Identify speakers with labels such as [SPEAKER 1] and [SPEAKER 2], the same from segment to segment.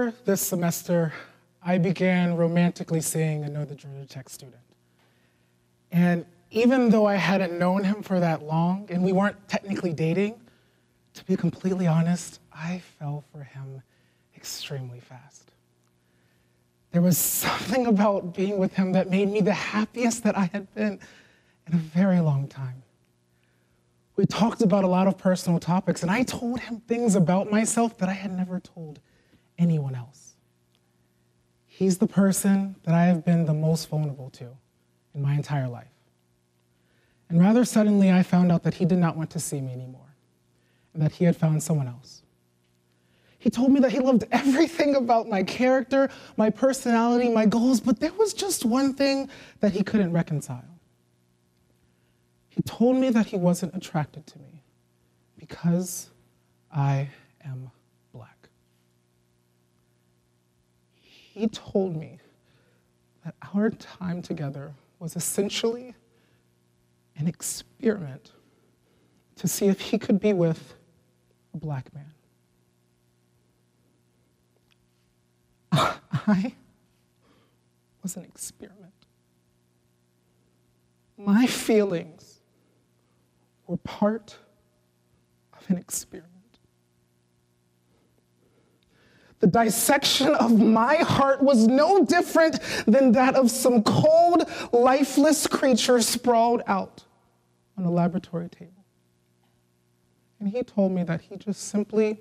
[SPEAKER 1] Later this semester, I began romantically seeing another Georgia Tech student. And even though I hadn't known him for that long, and we weren't technically dating, to be completely honest, I fell for him extremely fast. There was something about being with him that made me the happiest that I had been in a very long time. We talked about a lot of personal topics, and I told him things about myself that I had never told anyone else. He's the person that I have been the most vulnerable to in my entire life. And rather suddenly, I found out that he did not want to see me anymore, and that he had found someone else. He told me that he loved everything about my character, my personality, my goals, but there was just one thing that he couldn't reconcile. He told me that he wasn't attracted to me because I am Black. He told me that our time together was essentially an experiment to see if he could be with a Black man. I was an experiment. My feelings were part of an experiment. The dissection of my heart was no different than that of some cold, lifeless creature sprawled out on a laboratory table. And he told me that he just simply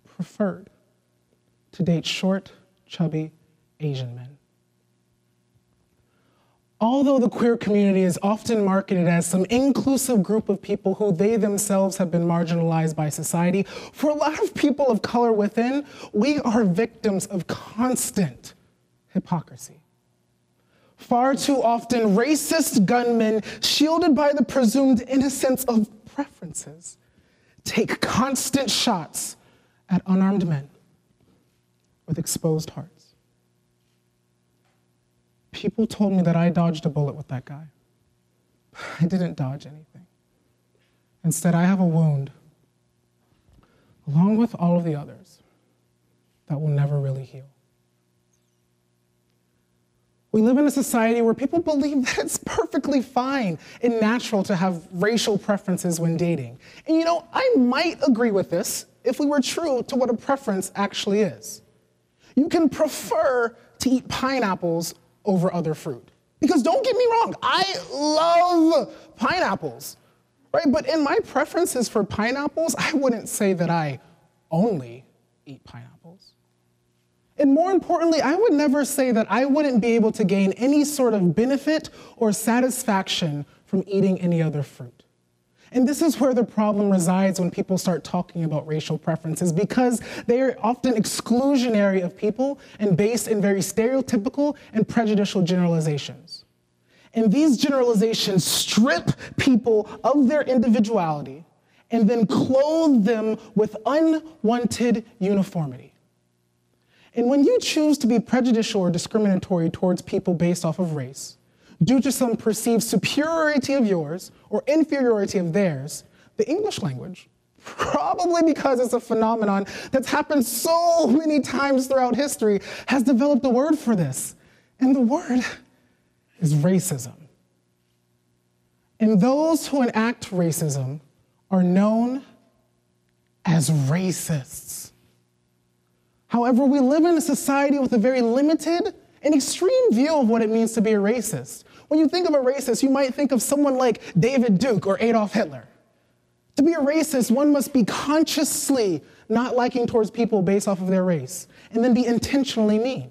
[SPEAKER 1] preferred to date short, chubby Asian men. Although the queer community is often marketed as some inclusive group of people who they themselves have been marginalized by society, for a lot of people of color within, we are victims of constant hypocrisy. Far too often, racist gunmen, shielded by the presumed innocence of preferences, take constant shots at unarmed men with exposed hearts. People told me that I dodged a bullet with that guy. I didn't dodge anything. Instead, I have a wound, along with all of the others, that will never really heal. We live in a society where people believe that it's perfectly fine and natural to have racial preferences when dating. And you know, I might agree with this if we were true to what a preference actually is. You can prefer to eat pineapples over other fruit. Because don't get me wrong, I love pineapples, right? But in my preferences for pineapples, I wouldn't say that I only eat pineapples. And more importantly, I would never say that I wouldn't be able to gain any sort of benefit or satisfaction from eating any other fruit. And this is where the problem resides when people start talking about racial preferences, because they are often exclusionary of people and based in very stereotypical and prejudicial generalizations. And these generalizations strip people of their individuality and then clothe them with unwanted uniformity. And when you choose to be prejudicial or discriminatory towards people based off of race, due to some perceived superiority of yours or inferiority of theirs, the English language, probably because it's a phenomenon that's happened so many times throughout history, has developed a word for this. And the word is racism. And those who enact racism are known as racists. However, we live in a society with a very limited and extreme view of what it means to be a racist. When you think of a racist, you might think of someone like David Duke or Adolf Hitler. To be a racist, one must be consciously not liking towards people based off of their race, and then be intentionally mean.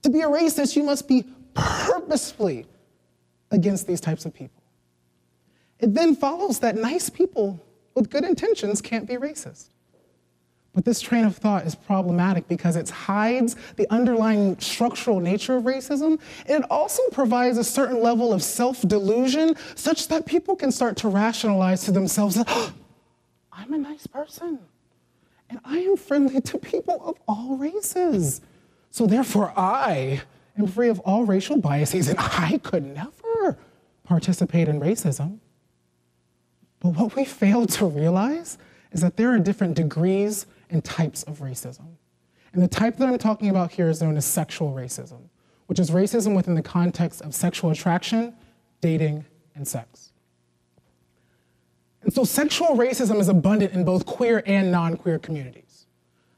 [SPEAKER 1] To be a racist, you must be purposefully against these types of people. It then follows that nice people with good intentions can't be racist. But this train of thought is problematic because it hides the underlying structural nature of racism, and it also provides a certain level of self-delusion such that people can start to rationalize to themselves that, oh, I'm a nice person, and I am friendly to people of all races. So therefore, I am free of all racial biases, and I could never participate in racism. But what we fail to realize is that there are different degrees and types of racism. And the type that I'm talking about here is known as sexual racism, which is racism within the context of sexual attraction, dating, and sex. And so sexual racism is abundant in both queer and non-queer communities.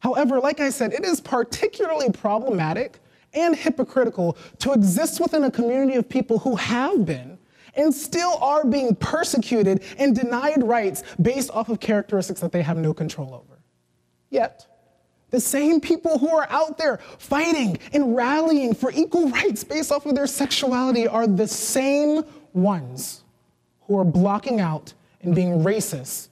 [SPEAKER 1] However, like I said, it is particularly problematic and hypocritical to exist within a community of people who have been and still are being persecuted and denied rights based off of characteristics that they have no control over. Yet, the same people who are out there fighting and rallying for equal rights based off of their sexuality are the same ones who are blocking out and being racist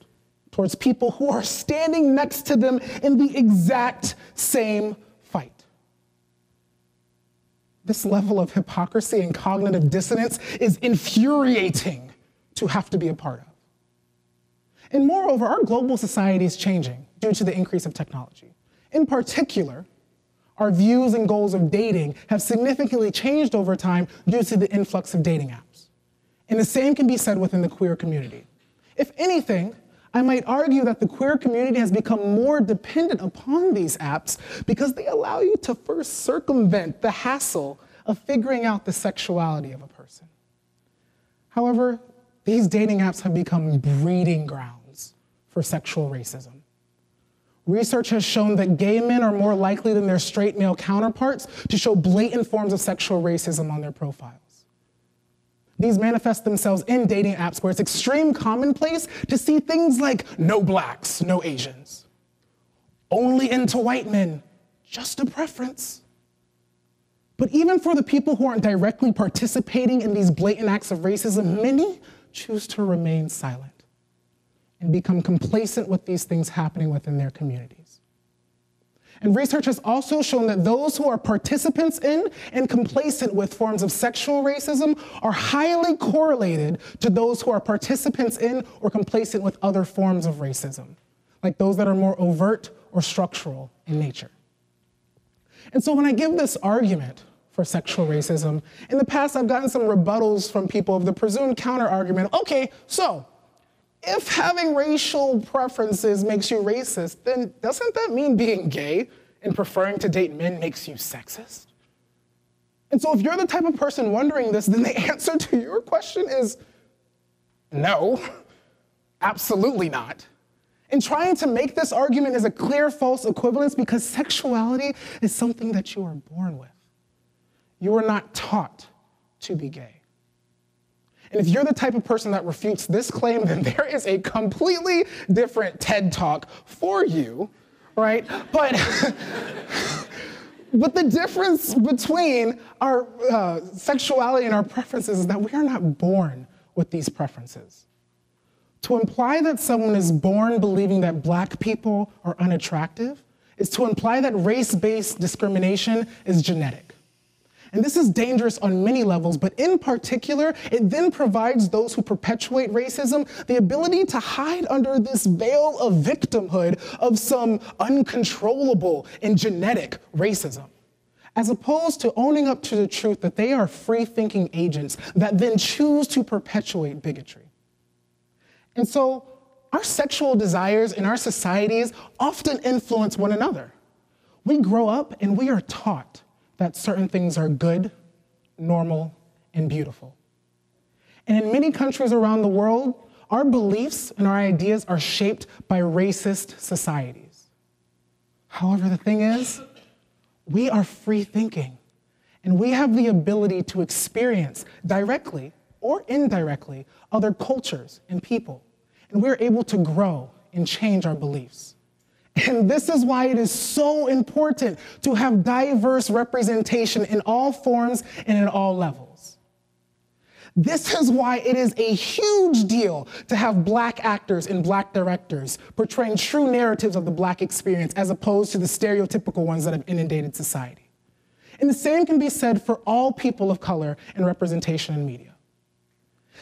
[SPEAKER 1] towards people who are standing next to them in the exact same fight. This level of hypocrisy and cognitive dissonance is infuriating to have to be a part of. And moreover, our global society is changing due to the increase of technology. In particular, our views and goals of dating have significantly changed over time due to the influx of dating apps. And the same can be said within the queer community. If anything, I might argue that the queer community has become more dependent upon these apps because they allow you to first circumvent the hassle of figuring out the sexuality of a person. However, these dating apps have become breeding grounds for sexual racism. Research has shown that gay men are more likely than their straight male counterparts to show blatant forms of sexual racism on their profiles. These manifest themselves in dating apps where it's extreme commonplace to see things like no blacks, no Asians, only into white men, just a preference. But even for the people who aren't directly participating in these blatant acts of racism, many choose to remain silent and become complacent with these things happening within their communities. And research has also shown that those who are participants in and complacent with forms of sexual racism are highly correlated to those who are participants in or complacent with other forms of racism, like those that are more overt or structural in nature. And so when I give this argument for sexual racism, in the past I've gotten some rebuttals from people of the presumed counter-argument, okay, so if having racial preferences makes you racist, then doesn't that mean being gay and preferring to date men makes you sexist? And so if you're the type of person wondering this, then the answer to your question is no, absolutely not. And trying to make this argument is a clear false equivalence because sexuality is something that you are born with. You are not taught to be gay. And if you're the type of person that refutes this claim, then there is a completely different TED Talk for you, right? But the difference between our sexuality and our preferences is that we are not born with these preferences. To imply that someone is born believing that black people are unattractive is to imply that race-based discrimination is genetic. And this is dangerous on many levels, but in particular, it then provides those who perpetuate racism the ability to hide under this veil of victimhood of some uncontrollable and genetic racism, as opposed to owning up to the truth that they are free-thinking agents that then choose to perpetuate bigotry. And so our sexual desires in our societies often influence one another. We grow up and we are taught that certain things are good, normal, and beautiful. And in many countries around the world, our beliefs and our ideas are shaped by racist societies. However, the thing is, we are free thinking, and we have the ability to experience directly or indirectly other cultures and people, and we're able to grow and change our beliefs. And this is why it is so important to have diverse representation in all forms and in all levels. This is why it is a huge deal to have black actors and black directors portraying true narratives of the black experience as opposed to the stereotypical ones that have inundated society. And the same can be said for all people of color in representation in media.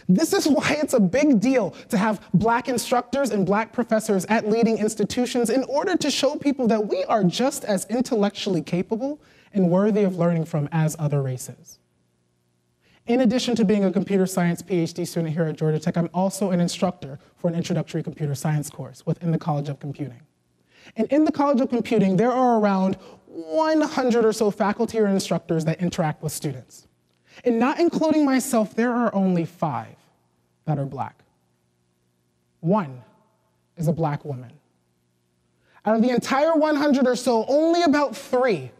[SPEAKER 1] This is why it's a big deal to have black instructors and black professors at leading institutions in order to show people that we are just as intellectually capable and worthy of learning from as other races. In addition to being a computer science PhD student here at Georgia Tech, I'm also an instructor for an introductory computer science course within the College of Computing. And in the College of Computing, there are around 100 or so faculty or instructors that interact with students. And not including myself, there are only 5 that are Black. 1 is a Black woman. Out of the entire 100 or so, only about 3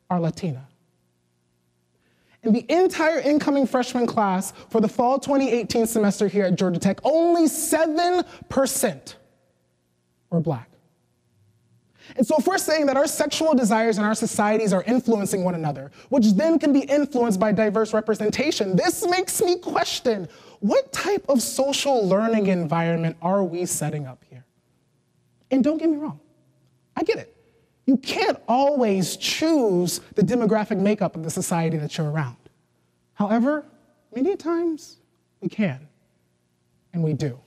[SPEAKER 1] are Latina. In the entire incoming freshman class for the fall 2018 semester here at Georgia Tech, only 7% were Black. And so if we're saying that our sexual desires in our societies are influencing one another, which then can be influenced by diverse representation, this makes me question, what type of social learning environment are we setting up here? And don't get me wrong, I get it. You can't always choose the demographic makeup of the society that you're around. However, many times we can, and we do.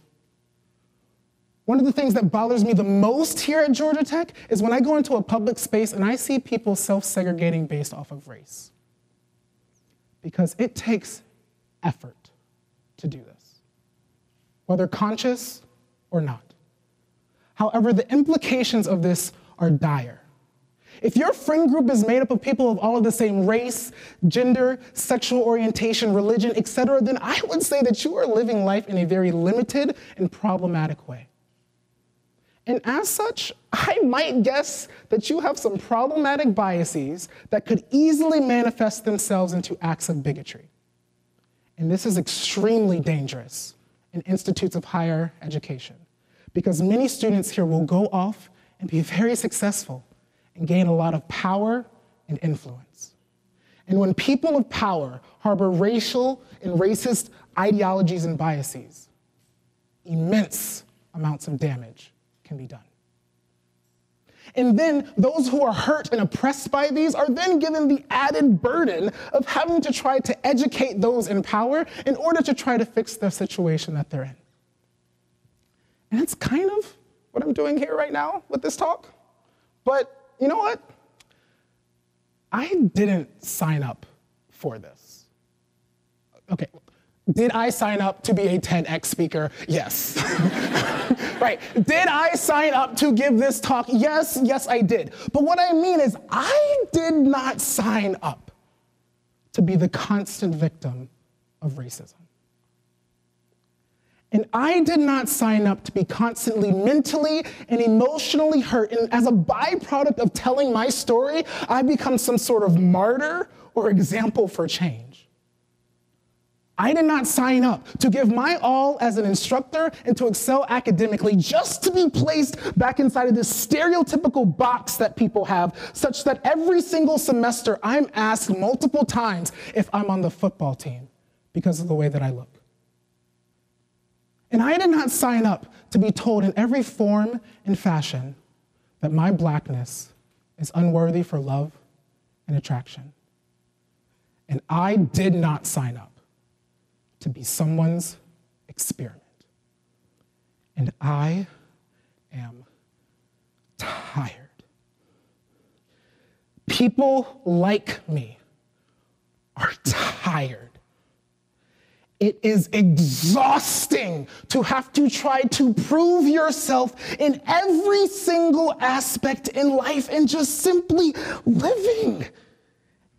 [SPEAKER 1] One of the things that bothers me the most here at Georgia Tech is when I go into a public space and I see people self-segregating based off of race. Because it takes effort to do this, whether conscious or not. However, the implications of this are dire. If your friend group is made up of people of all of the same race, gender, sexual orientation, religion, etc., then I would say that you are living life in a very limited and problematic way. And as such, I might guess that you have some problematic biases that could easily manifest themselves into acts of bigotry. And this is extremely dangerous in institutes of higher education, because many students here will go off and be very successful and gain a lot of power and influence. And when people of power harbor racial and racist ideologies and biases, immense amounts of damage can be done. And then those who are hurt and oppressed by these are then given the added burden of having to try to educate those in power in order to try to fix the situation that they're in. And that's kind of what I'm doing here right now with this talk. But you know what? I didn't sign up for this. Okay, did I sign up to be a TEDx speaker? Yes. Right, did I sign up to give this talk? Yes, I did. But what I mean is I did not sign up to be the constant victim of racism. And I did not sign up to be constantly mentally and emotionally hurt. And as a byproduct of telling my story, I become some sort of martyr or example for change. I did not sign up to give my all as an instructor and to excel academically just to be placed back inside of this stereotypical box that people have, such that every single semester I'm asked multiple times if I'm on the football team because of the way that I look. And I did not sign up to be told in every form and fashion that my Blackness is unworthy for love and attraction. And I did not sign up to be someone's experiment. And I am tired. People like me are tired. It is exhausting to have to try to prove yourself in every single aspect in life and just simply living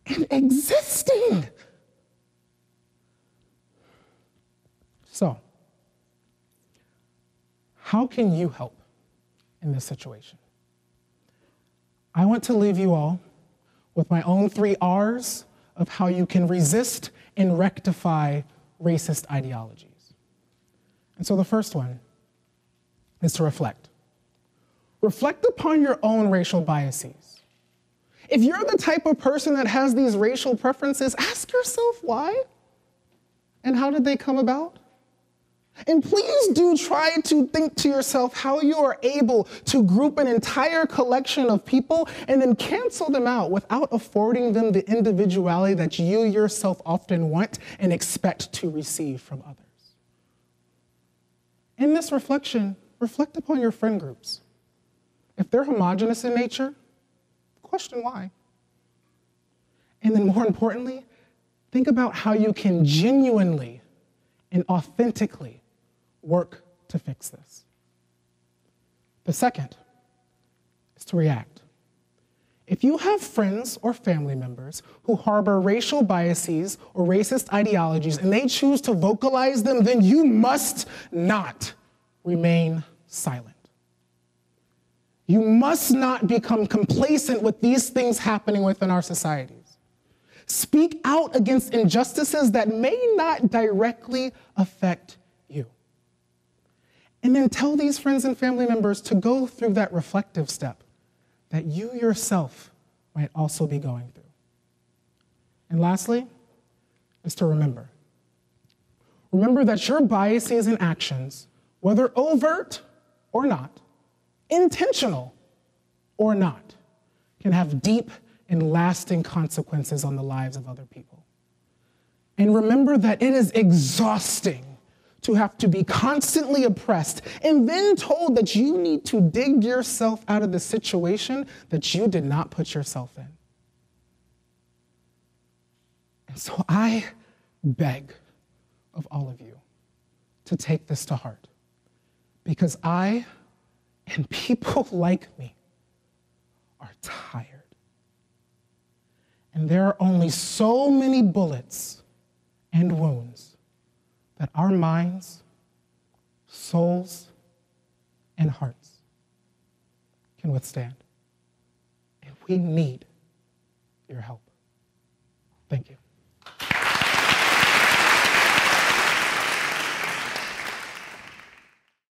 [SPEAKER 1] and existing. So, how can you help in this situation? I want to leave you all with my own 3 R's of how you can resist and rectify racist ideologies. And so the first one is to reflect. Reflect upon your own racial biases. If you're the type of person that has these racial preferences, ask yourself why and how did they come about? And please do try to think to yourself how you are able to group an entire collection of people and then cancel them out without affording them the individuality that you yourself often want and expect to receive from others. In this reflection, reflect upon your friend groups. If they're homogenous in nature, question why. And then more importantly, think about how you can genuinely and authentically work to fix this. The second is to react. If you have friends or family members who harbor racial biases or racist ideologies and they choose to vocalize them, then you must not remain silent. You must not become complacent with these things happening within our societies. Speak out against injustices that may not directly affect you. And then tell these friends and family members to go through that reflective step that you yourself might also be going through. And lastly, is to remember. Remember that your biases and actions, whether overt or not, intentional or not, can have deep and lasting consequences on the lives of other people. And remember that it is exhausting to have to be constantly oppressed and then told that you need to dig yourself out of the situation that you did not put yourself in. And so I beg of all of you to take this to heart, because I and people like me are tired. And there are only so many bullets and wounds that our minds, souls, and hearts can withstand. And we need your help. Thank you.